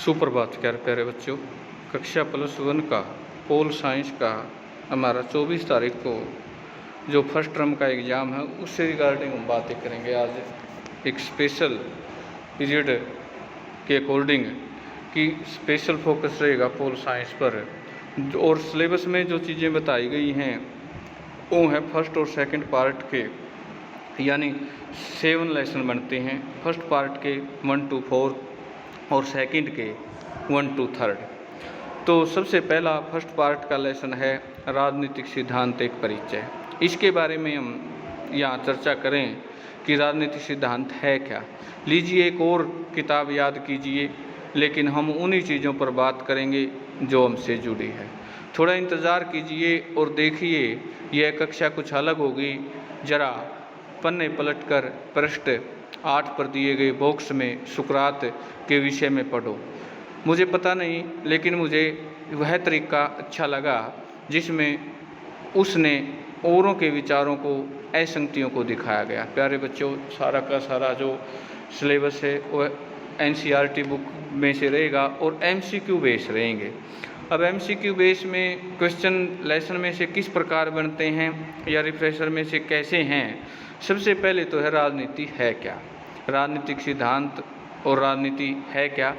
सुप्रभात प्यारे बच्चों। कक्षा +1 का पोल साइंस का हमारा 24 तारीख को जो फर्स्ट टर्म का एग्ज़ाम है उससे रिगार्डिंग हम बातें करेंगे। आज एक स्पेशल पीरियड के अकॉर्डिंग कि स्पेशल फोकस रहेगा पोल साइंस पर, और सिलेबस में जो चीज़ें बताई गई हैं वो हैं फर्स्ट और सेकंड पार्ट के, यानी 7 लेसन बनते हैं। फर्स्ट पार्ट के 1 to 4 और सेकंड के 1 to 3। तो सबसे पहला फर्स्ट पार्ट का लेसन है राजनीतिक सिद्धांत एक परिचय। इसके बारे में हम यहाँ चर्चा करें कि राजनीतिक सिद्धांत है क्या। लीजिए एक और किताब याद कीजिए, लेकिन हम उन्हीं चीज़ों पर बात करेंगे जो हमसे जुड़ी है। थोड़ा इंतज़ार कीजिए और देखिए यह कक्षा कुछ अलग होगी। ज़रा पन्ने पलटकर पृष्ठ 8 पर दिए गए बॉक्स में सुकरात के विषय में पढ़ो। मुझे पता नहीं, लेकिन मुझे वह तरीका अच्छा लगा जिसमें उसने औरों के विचारों को, असंगतियों को दिखाया गया। प्यारे बच्चों, सारा का सारा जो सिलेबस है वह NCERT बुक में से रहेगा और MCQ बेस रहेंगे। अब MCQ बेस में क्वेश्चन लेसन में से किस प्रकार बनते हैं या रिफ्रेशर में से कैसे हैं। सबसे पहले तो है राजनीति है क्या, राजनीतिक सिद्धांत और राजनीति है क्या।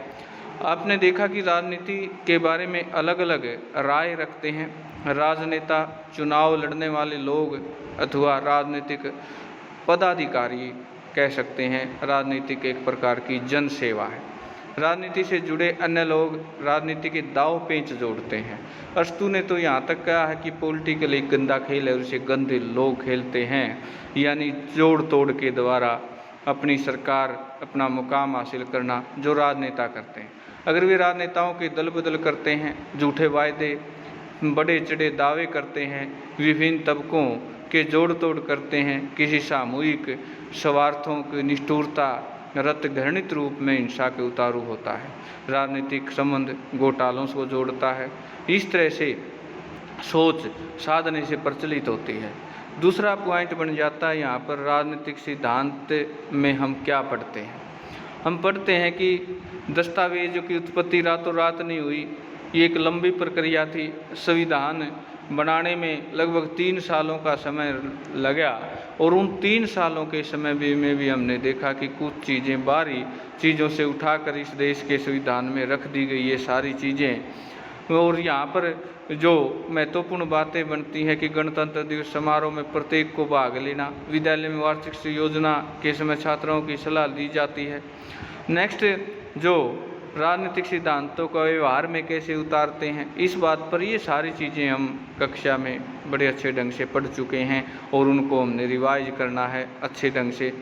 आपने देखा कि राजनीति के बारे में अलग अलग राय रखते हैं राजनेता, चुनाव लड़ने वाले लोग अथवा राजनीतिक पदाधिकारी कह सकते हैं। राजनीतिक एक प्रकार की जन सेवा है। राजनीति से जुड़े अन्य लोग राजनीति के दाव पेंच जोड़ते हैं। अस्तु ने तो यहाँ तक कहा है कि पॉलिटिकल एक गंदा खेल है और इसे गंदे लोग खेलते हैं, यानी जोड़ तोड़ के द्वारा अपनी सरकार, अपना मुकाम हासिल करना जो राजनेता करते हैं। अगर वे राजनेताओं के दल बदल करते हैं, झूठे वायदे, बड़े चढ़े दावे करते हैं, विभिन्न तबकों के जोड़ तोड़ करते हैं, किसी सामूहिक स्वार्थों की निष्ठुरता रत घृणित रूप में हिंसा के उतारू होता है। राजनीतिक संबंध घोटालों को जोड़ता है। इस तरह से सोच साधने से प्रचलित होती है। दूसरा पॉइंट बन जाता है यहाँ पर राजनीतिक सिद्धांत में हम क्या पढ़ते हैं। हम पढ़ते हैं कि दस्तावेजों की उत्पत्ति रातों रात नहीं हुई। ये एक लंबी प्रक्रिया थी। संविधान बनाने में लगभग 3 सालों का समय लगा, और उन 3 सालों के समय में भी हमने देखा कि कुछ चीज़ें बाहरी चीज़ों से उठाकर इस देश के संविधान में रख दी गई ये सारी चीज़ें। और यहाँ पर जो महत्वपूर्ण बातें बनती हैं कि गणतंत्र दिवस समारोह में प्रत्येक को भाग लेना, विद्यालय में वार्षिक योजना के समय छात्रों की सलाह दी जाती है। नेक्स्ट, जो राजनीतिक सिद्धांतों को व्यवहार में कैसे उतारते हैं, इस बात पर ये सारी चीज़ें हम कक्षा में बड़े अच्छे ढंग से पढ़ चुके हैं और उनको हमने रिवाइज करना है अच्छे ढंग से।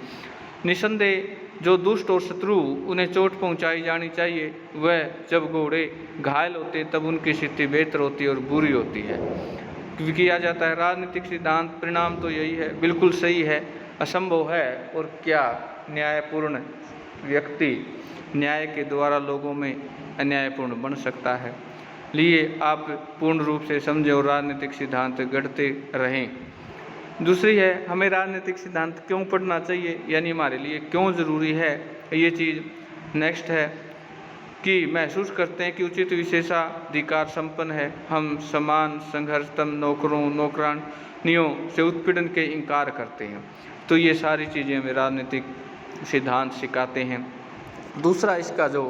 निसंदेह जो दुष्ट और शत्रु उन्हें चोट पहुंचाई जानी चाहिए। वह जब घोड़े घायल होते तब उनकी स्थिति बेहतर होती है और बुरी होती है किया जाता है। राजनीतिक सिद्धांत परिणाम तो यही है, बिल्कुल सही है, असंभव है, और क्या न्यायपूर्ण व्यक्ति न्याय के द्वारा लोगों में अन्यायपूर्ण बन सकता है। लिए आप पूर्ण रूप से समझें और राजनीतिक सिद्धांत गढ़ते रहें। दूसरी है हमें राजनीतिक सिद्धांत क्यों पढ़ना चाहिए, यानी हमारे लिए क्यों ज़रूरी है ये चीज़। नेक्स्ट है कि महसूस करते हैं कि उचित विशेषाधिकार संपन्न है। हम समान संघर्षतम नौकरानियों से उत्पीड़न के इनकार करते हैं। तो ये सारी चीज़ें हमें राजनीतिक सिद्धांत सिखाते हैं। दूसरा इसका जो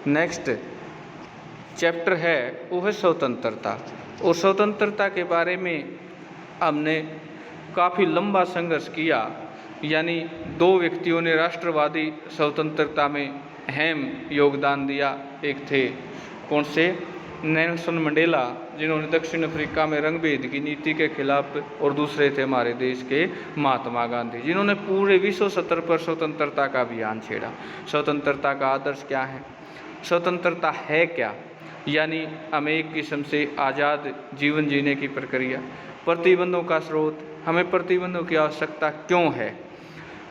नेक्स्ट चैप्टर है वो है स्वतंत्रता, और स्वतंत्रता के बारे में हमने काफ़ी लंबा संघर्ष किया। यानी 2 व्यक्तियों ने राष्ट्रवादी स्वतंत्रता में अहम योगदान दिया। एक थे कौन से, नेल्सन मंडेला, जिन्होंने दक्षिण अफ्रीका में रंगभेद की नीति के खिलाफ, और दूसरे थे हमारे देश के महात्मा गांधी, जिन्होंने पूरे विश्व स्तर पर स्वतंत्रता का अभियान छेड़ा। स्वतंत्रता का आदर्श क्या है, स्वतंत्रता है क्या, यानी हमें एक किस्म से आज़ाद जीवन जीने की प्रक्रिया। प्रतिबंधों का स्रोत, हमें प्रतिबंधों की आवश्यकता क्यों है,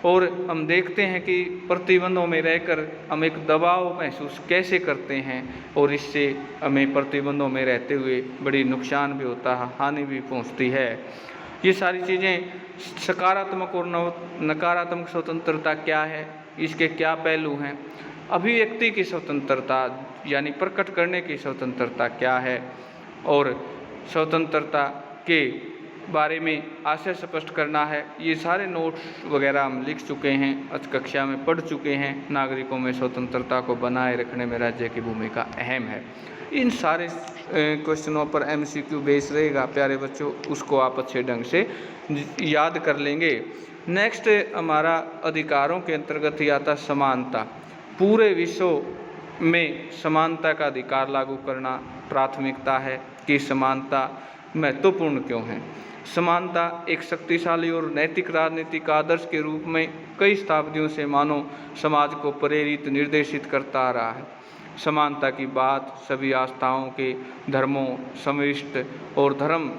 और हम देखते हैं कि प्रतिबंधों में रहकर हम एक दबाव महसूस कैसे करते हैं, और इससे हमें प्रतिबंधों में रहते हुए बड़ी नुकसान भी होता है, हानि भी पहुंचती है। ये सारी चीज़ें सकारात्मक और नकारात्मक स्वतंत्रता क्या है, इसके क्या पहलू हैं। अभिव्यक्ति की स्वतंत्रता यानी प्रकट करने की स्वतंत्रता क्या है, और स्वतंत्रता के बारे में आशय स्पष्ट करना है। ये सारे नोट्स वगैरह हम लिख चुके हैं, आज कक्षा में पढ़ चुके हैं। नागरिकों में स्वतंत्रता को बनाए रखने में राज्य की भूमिका अहम है। इन सारे क्वेश्चनों पर MCQ बेस रहेगा प्यारे बच्चों, उसको आप अच्छे ढंग से याद कर लेंगे। नेक्स्ट हमारा अधिकारों के अंतर्गत ही आता समानता। पूरे विश्व में समानता का अधिकार लागू करना प्राथमिकता है कि समानता महत्वपूर्ण क्यों है। समानता एक शक्तिशाली और नैतिक राजनीतिक आदर्श के रूप में कई शताब्दियों से मानव समाज को प्रेरित निर्देशित करता आ रहा है। समानता की बात सभी आस्थाओं के धर्मों, समविष्ट और धर्म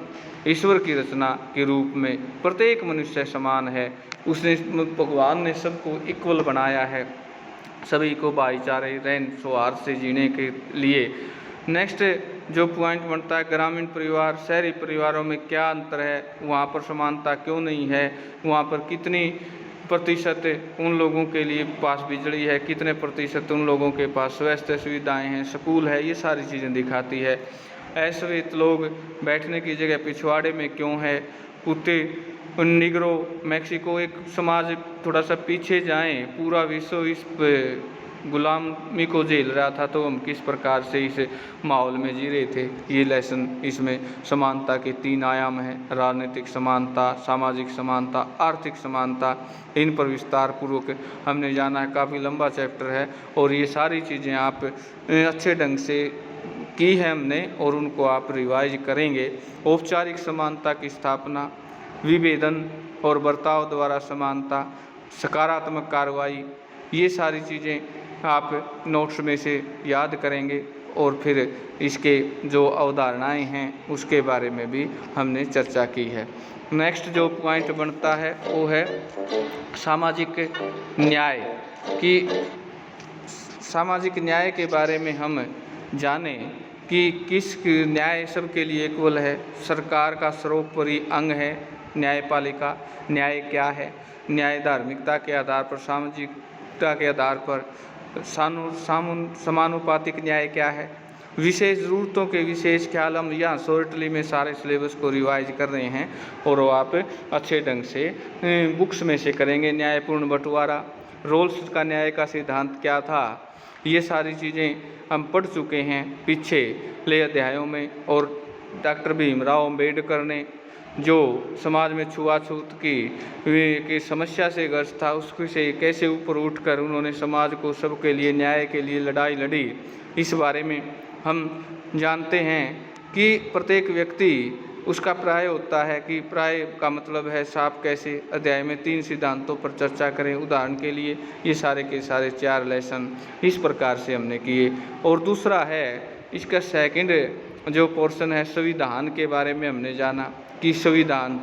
ईश्वर की रचना के रूप में प्रत्येक मनुष्य समान है। उसने भगवान ने सबको इक्वल बनाया है, सभी को भाईचारे रहन सौहार्द से जीने के लिए। नेक्स्ट जो पॉइंट बनता है, ग्रामीण परिवार शहरी परिवारों में क्या अंतर है, वहाँ पर समानता क्यों नहीं है, वहाँ पर कितनी प्रतिशत उन लोगों के लिए पास बिजली है, कितने प्रतिशत उन लोगों के पास स्वास्थ्य सुविधाएं हैं, स्कूल है, ये सारी चीज़ें दिखाती है। अश्वेत लोग बैठने की जगह पिछवाड़े में क्यों है, कुत्ते निग्रो मैक्सिको एक समाज थोड़ा सा पीछे जाएं, पूरा विश्व इस गुलामी को झेल रहा था, तो हम किस प्रकार से इस माहौल में जी रहे थे। ये लेसन इसमें समानता के 3 आयाम हैं, राजनीतिक समानता, सामाजिक समानता, आर्थिक समानता। इन पर विस्तार पूर्वक हमने जाना है, काफ़ी लंबा चैप्टर है और ये सारी चीज़ें आप अच्छे ढंग से की है हमने और उनको आप रिवाइज करेंगे। औपचारिक समानता की स्थापना, विभेदन और बर्ताव द्वारा समानता, सकारात्मक कार्रवाई, ये सारी चीज़ें आप नोट्स में से याद करेंगे और फिर इसके जो अवधारणाएं हैं उसके बारे में भी हमने चर्चा की है। नेक्स्ट जो पॉइंट बनता है वो है सामाजिक न्याय की। सामाजिक न्याय के बारे में हम जानें कि किस न्याय सबके लिए इक्वल है। सरकार का सर्वोपरि अंग है न्यायपालिका। न्याय क्या है? न्याय धार्मिकता के आधार पर, सामाजिकता के आधार पर। समानुपातिक न्याय क्या है? विशेष ज़रूरतों के विशेष ख्याल। हम यहाँ शॉर्टली में सारे सिलेबस को रिवाइज कर रहे हैं और वो आप अच्छे ढंग से बुक्स में से करेंगे। न्यायपूर्ण बंटवारा, रोल्स का न्याय का सिद्धांत क्या था, ये सारी चीज़ें हम पढ़ चुके हैं पिछले अध्यायों में। और डॉक्टर भीमराव अम्बेडकर ने जो समाज में छुआछूत की समस्या से ग्रस्त था, उसको से कैसे ऊपर उठकर उन्होंने समाज को सबके लिए न्याय के लिए लड़ाई लड़ी, इस बारे में हम जानते हैं कि प्रत्येक व्यक्ति उसका प्राय होता है कि प्राय का मतलब है साफ कैसे। अध्याय में 3 सिद्धांतों पर चर्चा करें। उदाहरण के लिए ये सारे के सारे 4 लेसन इस प्रकार से हमने किए। और दूसरा है इसका सेकंड जो पोर्शन है, संविधान के बारे में हमने जाना कि संविधान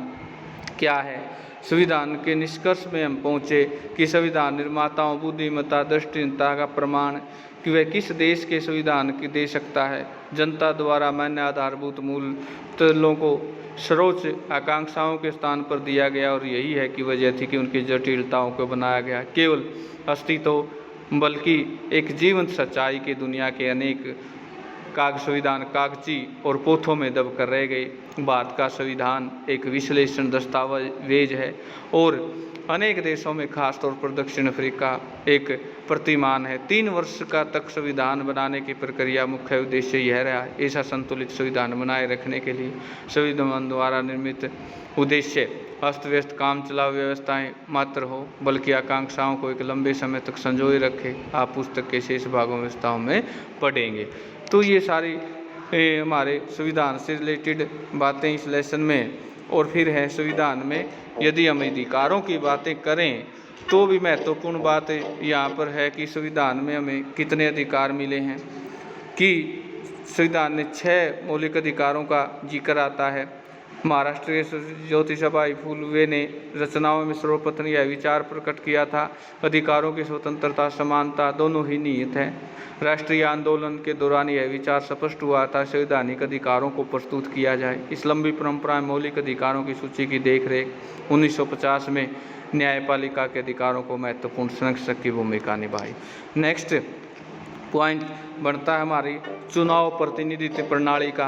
क्या है। संविधान के निष्कर्ष में हम पहुँचे कि संविधान निर्माताओं बुद्धिमत्ता दृष्टिहीनता का प्रमाण कि वह किस देश के संविधान की दे सकता है। जनता द्वारा मान्य आधारभूत मूल्यों को सर्वोच्च आकांक्षाओं के स्थान पर दिया गया और यही है कि वजह थी कि उनकी जटिलताओं को बनाया गया। केवल अस्तित्व बल्कि एक जीवंत सच्चाई की दुनिया के अनेक संविधान कागजी और पोथों में दब कर रह गए। भारत का संविधान एक विश्लेषण दस्तावेज है और अनेक देशों में खासतौर पर दक्षिण अफ्रीका एक प्रतिमान है। 3 वर्ष का तक संविधान बनाने की प्रक्रिया मुख्य उद्देश्य यह रहा। ऐसा संतुलित संविधान बनाए रखने के लिए संविधान द्वारा निर्मित उद्देश्य अस्त व्यस्त काम चलाऊ व्यवस्थाएं मात्र हो, बल्कि आकांक्षाओं को एक लंबे समय तक संजोए रखे। आप पुस्तक के शेष भागों व्यवस्थाओं में पढ़ेंगे। तो ये सारी हमारे संविधान से रिलेटेड बातें इस लेसन में। और फिर है संविधान में यदि हम अधिकारों की बातें करें तो भी महत्वपूर्ण बात यहाँ पर है कि संविधान में हमें कितने अधिकार मिले हैं। कि संविधान में 6 मौलिक अधिकारों का जिक्र आता है। महाराष्ट्रीय ज्योतिषभाई फूले ने रचनाओं में सर्वप्रथम यह विचार प्रकट किया था, अधिकारों की स्वतंत्रता समानता दोनों ही निहित हैं। राष्ट्रीय आंदोलन के दौरान यह विचार स्पष्ट हुआ था, संवैधानिक अधिकारों को प्रस्तुत किया जाए। इस लंबी परंपरा में मौलिक अधिकारों की सूची की देखरेख 1950 में न्यायपालिका के अधिकारों को महत्वपूर्ण संरक्षक की भूमिका निभाई। नेक्स्ट पॉइंट बनता है हमारी चुनाव प्रतिनिधित्व प्रणाली का,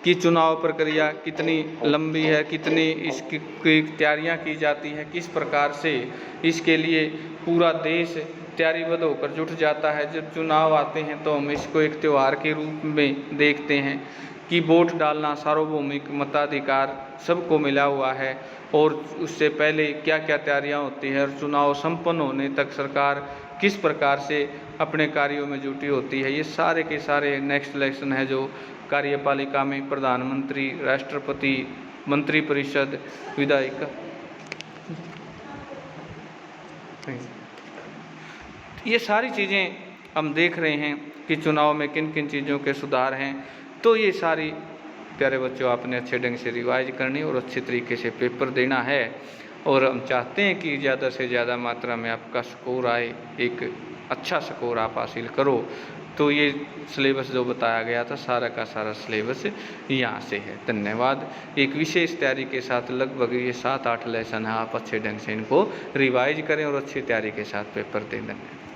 कि चुनाव प्रक्रिया कितनी लंबी है, कितनी इसकी तैयारियां की जाती हैं, किस प्रकार से इसके लिए पूरा देश तैयारीबद्ध होकर जुट जाता है। जब चुनाव आते हैं तो हम इसको एक त्यौहार के रूप में देखते हैं कि वोट डालना सार्वभौमिक मताधिकार सबको मिला हुआ है, और उससे पहले क्या क्या तैयारियां होती है और चुनाव संपन्न होने तक सरकार किस प्रकार से अपने कार्यों में जुटी होती है। ये सारे के सारे नेक्स्ट इलेक्शन है जो कार्यपालिका में प्रधानमंत्री, राष्ट्रपति, मंत्रिपरिषद, विधायिका, ये सारी चीज़ें हम देख रहे हैं कि चुनाव में किन किन चीज़ों के सुधार हैं। तो ये सारी प्यारे बच्चों आपने अच्छे ढंग से रिवाइज करनी और अच्छे तरीके से पेपर देना है, और हम चाहते हैं कि ज़्यादा से ज़्यादा मात्रा में आपका स्कोर आए, एक अच्छा स्कोर आप हासिल करो। तो ये सिलेबस जो बताया गया था सारा का सारा सिलेबस यहाँ से है। धन्यवाद। एक विशेष तैयारी के साथ लगभग ये 7-8 लेसन है, आप अच्छे ढंग से इनको रिवाइज करें और अच्छी तैयारी के साथ पेपर दें। धन्यवाद।